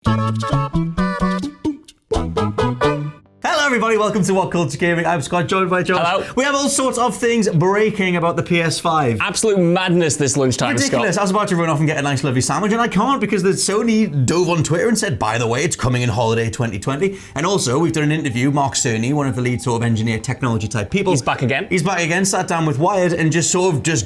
Hello everybody, welcome to WhatCulture Gaming. I'm Scott, joined by Josh. Hello. We have all sorts of things breaking about the PS5. Absolute madness this lunchtime, Ridiculous. Scott. I was about to run off and get a nice lovely sandwich and I can't because the Sony dove on Twitter and said, by the way, it's coming in holiday 2020. And also, we've done an interview, Mark Cerny, one of the lead sort of engineer technology type people. He's back again. He's back again, sat down with Wired and just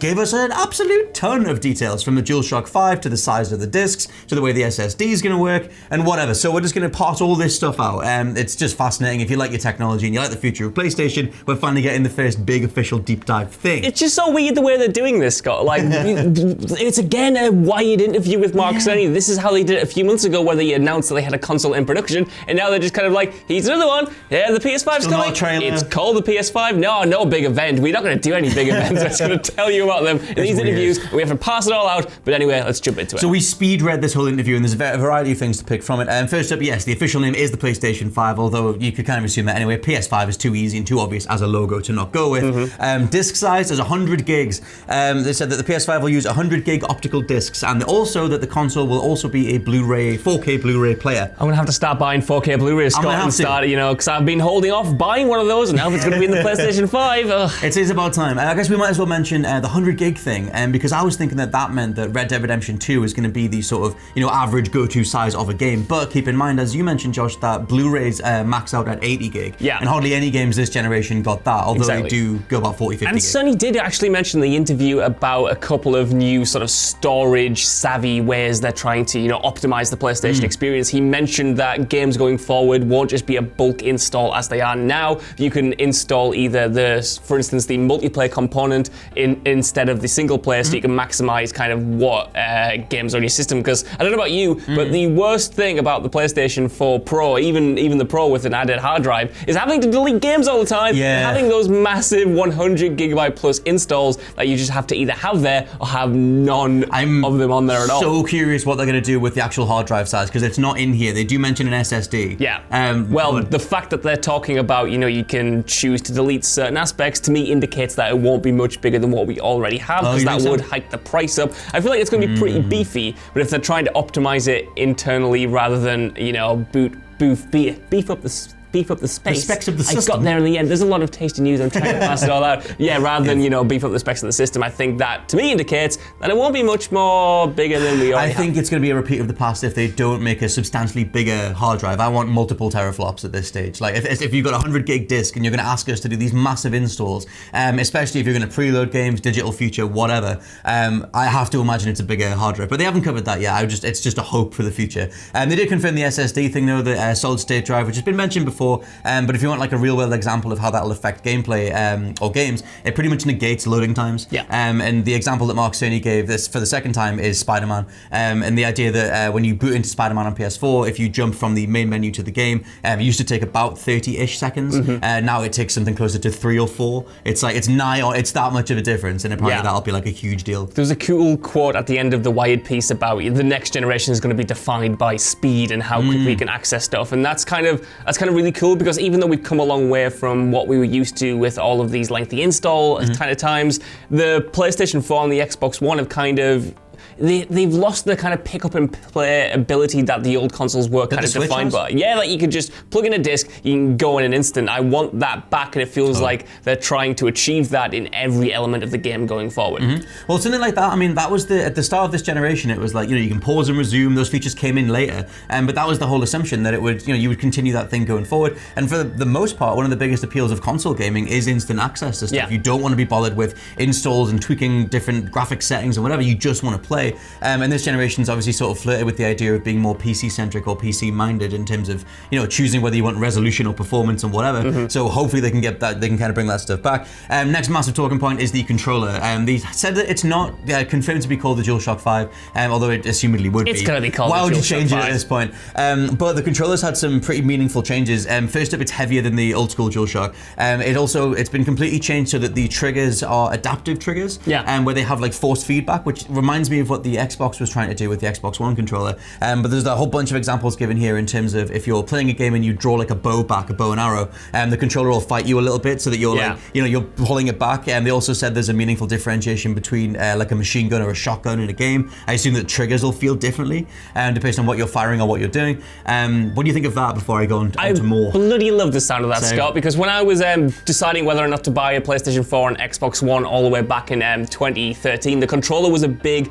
gave us an absolute ton of details from the DualShock 5 to the size of the discs, to the way the SSD is going to work and whatever. So we're just going to part all this stuff out. It's just fascinating. If you like your technology and you like the future of PlayStation, we're finally getting the first big official deep dive thing. It's just so weird the way they're doing this, Scott. Like, it's again a Wired interview with Mark Cerny. This is how they did it a few months ago, where they announced that they had a console in production, and now they're just kind of like, here's another one. Yeah, the PS5's coming. It's called the PS5. No big event. We're not going to do any big events. We're just going to tell you about them in these interviews. We have to pass it all out. But anyway, let's jump into it. So we speed read this whole interview, and there's a variety of things to pick from it. First up, yes, the official name is the PlayStation 5, although you could kind of assume that anyway. PS5 is too easy and too obvious as a logo to not go with. Disk size is 100 gigs. They said that the PS5 will use 100 gig optical discs, and also that the console will also be a Blu-ray, 4K Blu-ray player. I'm going to have to start buying 4K Blu-rays, Scott, and start, because I've been holding off buying one of those, and now it's going to be in the PlayStation 5. It is about time. I guess we might as well mention the 100 gig thing, because I was thinking that meant that Red Dead Redemption 2 is going to be the sort of, average go-to size of a game. But keep in mind, as you mentioned, Josh, that Blu-rays max out at 80 gig. Yeah. And hardly any games this generation got that, although they do go about 40, 50 and gig. Sony did actually mention in the interview about a couple of new sort of storage-savvy ways they're trying to, optimize the PlayStation experience. He mentioned that games going forward won't just be a bulk install as they are now. You can install either for instance, the multiplayer component instead of the single player, so you can maximize kind of what games are on your system. Because I don't know about you, but the worst thing about the PlayStation 4 Pro, even the Pro with an added hard drive, is having to delete games all the time. Yeah. Having those massive 100 gigabyte plus installs that you just have to either have there or have none of them on there at all. I'm so curious what they're going to do with the actual hard drive size, because it's not in here. They do mention an SSD. Yeah. The fact that they're talking about, you can choose to delete certain aspects, to me indicates that it won't be much bigger than what we already have, because that would hike the price up. I feel like it's going to be pretty beefy, but if they're trying to optimize it internally rather than, beef up the space. The specs of the system. I got there in the end. There's a lot of tasty news. I'm trying to pass it all out. Yeah, rather than, beef up the specs of the system, I think that, to me, indicates that it won't be much more bigger than we already have. I think it's going to be a repeat of the past if they don't make a substantially bigger hard drive. I want multiple teraflops at this stage. Like, if you've got a 100 gig disk and you're going to ask us to do these massive installs, especially if you're going to preload games, digital future, whatever, I have to imagine it's a bigger hard drive. But they haven't covered that yet. It's just a hope for the future. They did confirm the SSD thing, though, the solid state drive, which has been mentioned before. But if you want like a real world example of how that'll affect gameplay or games, it pretty much negates loading times. Yeah. And the example that Mark Cerny gave this for the second time is Spider-Man. And the idea that when you boot into Spider-Man on PS4, if you jump from the main menu to the game, it used to take about 30-ish seconds. Now it takes something closer to 3 or 4. It's like, it's that much of a difference, and apparently that'll be like a huge deal. There was a cool quote at the end of the Wired piece about the next generation is going to be defined by speed and how quickly you can access stuff, and that's kind of really cool, because even though we've come a long way from what we were used to with all of these lengthy install kind of times, the PlayStation 4 and the Xbox One have kind of they've lost the kind of pick up and play ability that the old consoles were kind of defined by. Yeah, like you could just plug in a disc, you can go in an instant. I want that back, and it feels like they're trying to achieve that in every element of the game going forward. Well, something like that, I mean, that was at the start of this generation, it was like, you can pause and resume. Those features came in later, but that was the whole assumption that it would, you would continue that thing going forward. And for the most part, one of the biggest appeals of console gaming is instant access to stuff. Yeah. You don't want to be bothered with installs and tweaking different graphic settings and whatever. You just want to play. And this generation's obviously sort of flirted with the idea of being more PC-centric or PC-minded in terms of, choosing whether you want resolution or performance and whatever. So hopefully they can get that, they can kind of bring that stuff back. Next massive talking point is the controller. They said that it's not confirmed to be called the DualShock 5, although it assumedly would be. It's going to be called Why the would you DualShock change 5? it at this point? But the controller's had some pretty meaningful changes. First up, it's heavier than the old school DualShock. It's been completely changed so that the triggers are adaptive triggers, where they have like force feedback, which reminds me me of what the Xbox was trying to do with the Xbox One controller. But there's a whole bunch of examples given here in terms of if you're playing a game and you draw like a bow and arrow, the controller will fight you a little bit so that you're like, you're pulling it back. And they also said there's a meaningful differentiation between like a machine gun or a shotgun in a game. I assume that triggers will feel differently depending on what you're firing or what you're doing. What do you think of that before I go on to more? I bloody love the sound of that, Scott, because when I was deciding whether or not to buy a PlayStation 4 and Xbox One all the way back in 2013, the controller was a big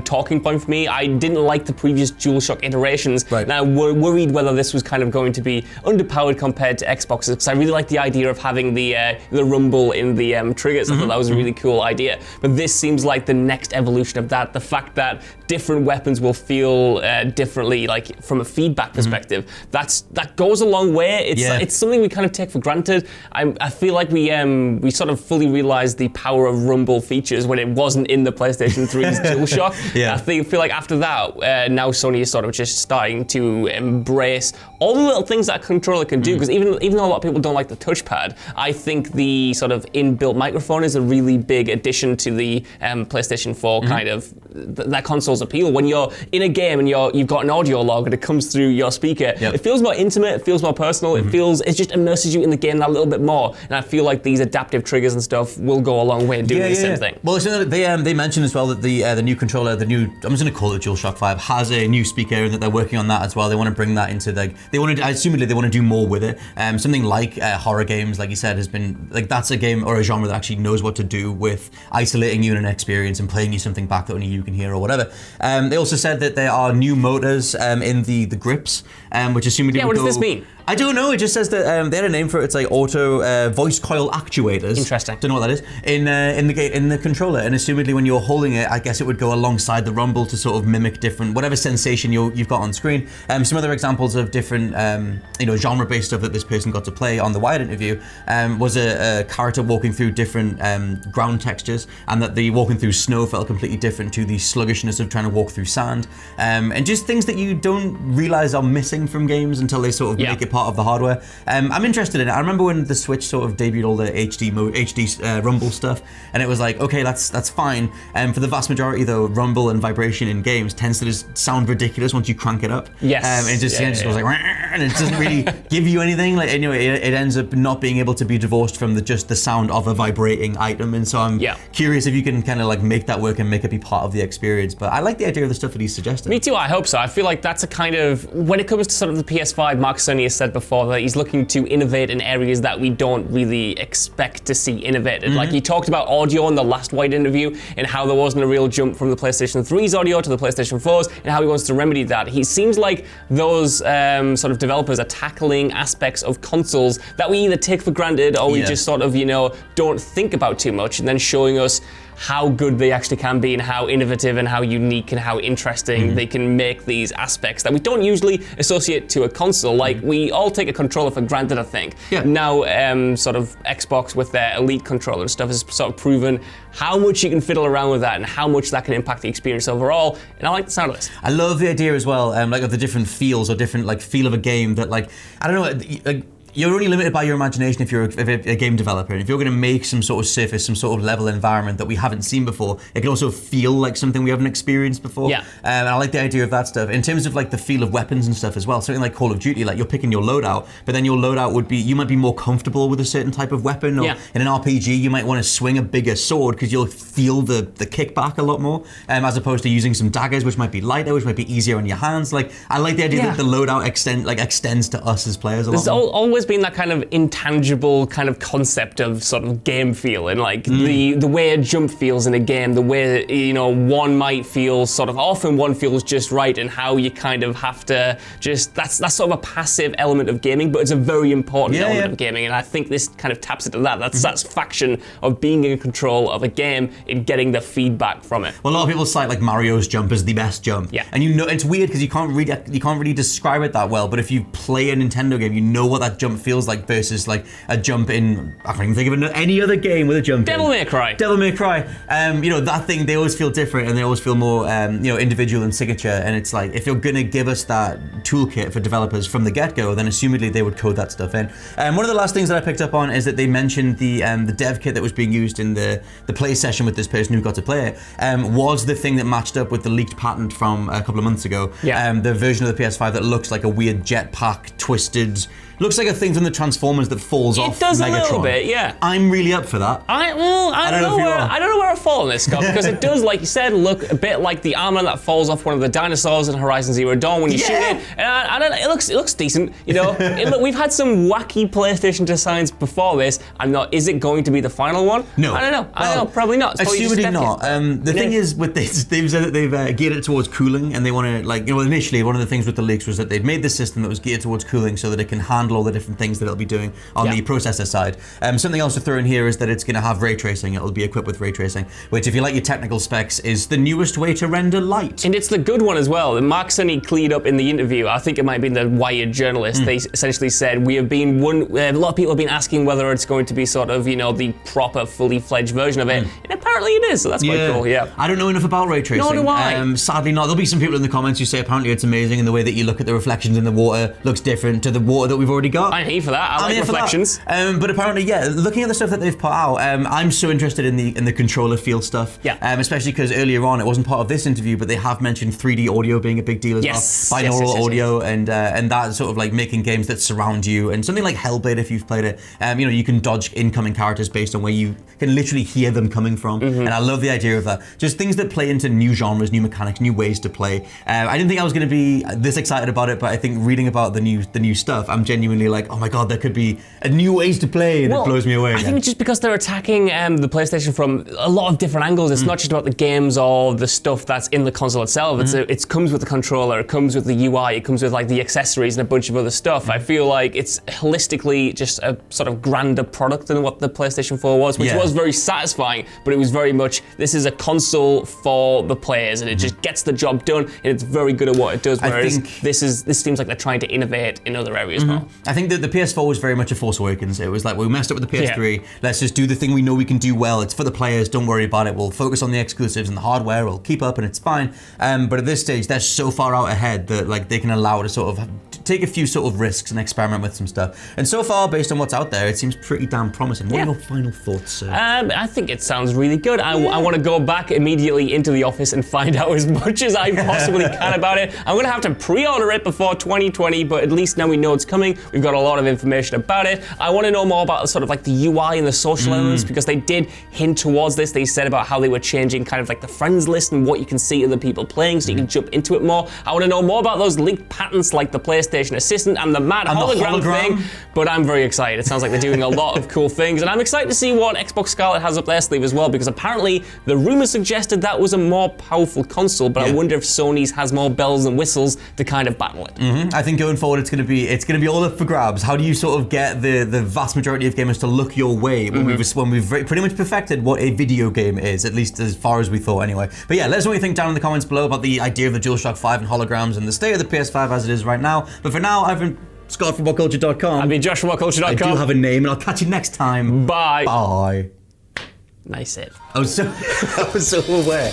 talking point for me. I didn't like the previous DualShock iterations, and I worried whether this was kind of going to be underpowered compared to Xboxes, because I really like the idea of having the rumble in the triggers. I thought that was a really cool idea. But this seems like the next evolution of that. The fact that different weapons will feel differently, like from a feedback perspective. That goes a long way. It's something we kind of take for granted. I feel like we sort of fully realized the power of rumble features when it wasn't in the PlayStation 3's DualShock. I feel like after that, now Sony is sort of just starting to embrace all the little things that a controller can do, because even though a lot of people don't like the touchpad, I think the sort of inbuilt microphone is a really big addition to the PlayStation 4 kind of that console's appeal. When you're in a game and you've got an audio log and it comes through your speaker, it feels more intimate, it feels more personal, it just immerses you in the game that little bit more. And I feel like these adaptive triggers and stuff will go a long way in doing the same thing. Well, so they mentioned as well that the new controller, I'm just going to call it DualShock 5, has a new speaker, and that they're working on that as well. They want to bring that into assumedly they want to do more with it. Something like horror games, like you said, has been like that's a game or a genre that actually knows what to do with isolating you in an experience and playing you something back that only you can hear or whatever. They also said that there are new motors in the grips, which assumedly what does this mean? I don't know. It just says that they had a name for it. It's like auto voice coil actuators. Interesting. Don't know what that is in the controller. And assumedly, when you're holding it, I guess it would go alongside the rumble to sort of mimic different whatever sensation you've got on screen. Some other examples of different genre-based stuff that this person got to play on the Wired interview was a character walking through different ground textures, and that the walking through snow felt completely different to the sluggishness of trying to walk through sand, and just things that you don't realize are missing from games until they sort of make it part of the hardware. I'm interested in it. I remember when the Switch sort of debuted all the HD rumble stuff, and it was like, okay, that's fine. For the vast majority though, rumble and vibration in games tends to just sound ridiculous once you crank it up. Yes. It just goes like, and it doesn't really give you anything. Like anyway, it ends up not being able to be divorced from just the sound of a vibrating item. And so I'm curious if you can kind of like make that work and make it be part of the experience. But I like the idea of the stuff that he's suggesting. Me too. I hope so. I feel like that's a kind of, when it comes to sort of the PS5, Mark Cerny has said before that he's looking to innovate in areas that we don't really expect to see innovated. Like he talked about audio in the last White interview and how there wasn't a real jump from the PlayStation 3's audio to the PlayStation 4's, and how he wants to remedy that. He seems like those sort of developers are tackling aspects of consoles that we either take for granted or we just sort of, don't think about too much, and then showing us how good they actually can be and how innovative and how unique and how interesting they can make these aspects that we don't usually associate to a console. Like we all take a controller for granted, I think. Now sort of Xbox with their Elite controller and stuff has sort of proven how much you can fiddle around with that and how much that can impact the experience overall. And I like the sound of this. I love the idea as well, like of the different feels or different like feel of a game that like, I don't know, like, you're only limited by your imagination if you're a game developer. And if you're going to make some sort of surface, some sort of level environment that we haven't seen before, it can also feel like something we haven't experienced before. And I like the idea of that stuff. In terms of like the feel of weapons and stuff as well, something like Call of Duty, like you're picking your loadout, but then your loadout would be, you might be more comfortable with a certain type of weapon, or in an RPG, you might want to swing a bigger sword because you'll feel the kickback a lot more, as opposed to using some daggers, which might be lighter, which might be easier on your hands. Like, I like the idea that the loadout extends to us as players a lot more. There's always been that kind of intangible kind of concept of sort of game feel, and like the way a jump feels in a game, the way one might feel sort of often one feels just right, and how you kind of have to just that's sort of a passive element of gaming, but it's a very important element of gaming, and I think this kind of taps into that. That's satisfaction of being in control of a game and getting the feedback from it. Well, a lot of people cite like Mario's jump as the best jump, and it's weird because you can't really describe it that well. But if you play a Nintendo game, you know what that jump jump feels like versus like a jump in, I can't even think of any other game with a jump Devil in. May Cry. Devil May Cry. That thing, they always feel different and they always feel more, individual and signature. And it's like, if you're gonna give us that toolkit for developers from the get-go, then assumedly they would code that stuff in. One of the last things that I picked up on is that they mentioned the dev kit that was being used in the play session with this person who got to play it, was the thing that matched up with the leaked patent from a couple of months ago. Yeah. The version of the PS5 that looks like a weird jetpack, twisted, looks like a thing from the Transformers that falls off Megatron. It does a little bit, yeah. I'm really up for that. I don't know where I fall on this, Scott, because it does, like you said, look a bit like the armor that falls off one of the dinosaurs in Horizon Zero Dawn when you shoot it. And it looks decent, you know. We've had some wacky PlayStation designs before this. Is it going to be the final one? No. I don't know. Probably not. Assumedly not. The thing is with this, they've said that they've geared it towards cooling, and they want to, initially one of the things with the leaks was that they'd made this system that was geared towards cooling so that it can handle all the different things that it'll be doing on the processor side. Something else to throw in here is that it's going to have ray tracing. It'll be equipped with ray tracing, which, if you like your technical specs, is the newest way to render light. And it's the good one as well. Mark Cerny cleared up in the interview. I think it might be the Wired journalist. They essentially said a lot of people have been asking whether it's going to be sort of, the proper, fully fledged version of it, and apparently it is. So that's quite cool. Yeah. I don't know enough about ray tracing. Nor do I. Sadly, not. There'll be some people in the comments who say apparently it's amazing, and the way that you look at the reflections in the water looks different to the water that we've already got. I'm here for that. I like reflections. But apparently, looking at the stuff that they've put out, I'm so interested in the controller feel stuff. Yeah. Especially because earlier on, it wasn't part of this interview, but they have mentioned 3D audio being a big deal as well. Binaural audio and that sort of like making games that surround you, and something like Hellblade, if you've played it, you can dodge incoming characters based on where you can literally hear them coming from. And I love the idea of that. Just things that play into new genres, new mechanics, new ways to play. I didn't think I was going to be this excited about it, but I think reading about the new stuff, I'm genuinely like, oh my god, there could be a new ways to play, and it blows me away. I think it's just because they're attacking the PlayStation from a lot of different angles. It's not just about the games or the stuff that's in the console itself. It comes with the controller, it comes with the UI, it comes with like the accessories and a bunch of other stuff. I feel like it's holistically just a sort of grander product than what the PlayStation 4 was, which was very satisfying, but it was very much, this is a console for the players, and it just gets the job done, and it's very good at what it does, whereas this seems like they're trying to innovate in other areas now. I think that the PS4 was very much a Force Awakens. It was like, we messed up with the PS3, let's just do the thing we know we can do well. It's for the players, don't worry about it. We'll focus on the exclusives, and the hardware will keep up and it's fine. But at this stage, they're so far out ahead that like they can allow to sort of take a few sort of risks and experiment with some stuff. And so far, based on what's out there, it seems pretty damn promising. What are your final thoughts, sir? I think it sounds really good. I want to go back immediately into the office and find out as much as I possibly can about it. I'm going to have to pre-order it before 2020, but at least now we know it's coming. We've got a lot of information about it. I want to know more about sort of like the UI and the social elements, because they did hint towards this. They said about how they were changing kind of like the friends list and what you can see other people playing, so you can jump into it more. I want to know more about those linked patents like the PlayStation Assistant and the mad hologram thing, but I'm very excited. It sounds like they're doing a lot of cool things, and I'm excited to see what Xbox Scarlett has up their sleeve as well, because apparently the rumors suggested that was a more powerful console, but I wonder if Sony's has more bells and whistles to kind of battle it. I think going forward it's going to be all up for grabs. How do you sort of get the vast majority of gamers to look your way when we've pretty much perfected what a video game is, at least as far as we thought anyway. But yeah, let us know what you think down in the comments below about the idea of the DualShock 5 and holograms and the state of the PS5 as it is right now. But for now, I've been Scott from WhatCulture.com. I've been Josh from WhatCulture.com. I do have a name, and I'll catch you next time. Bye. Bye. Nice it. I was so aware.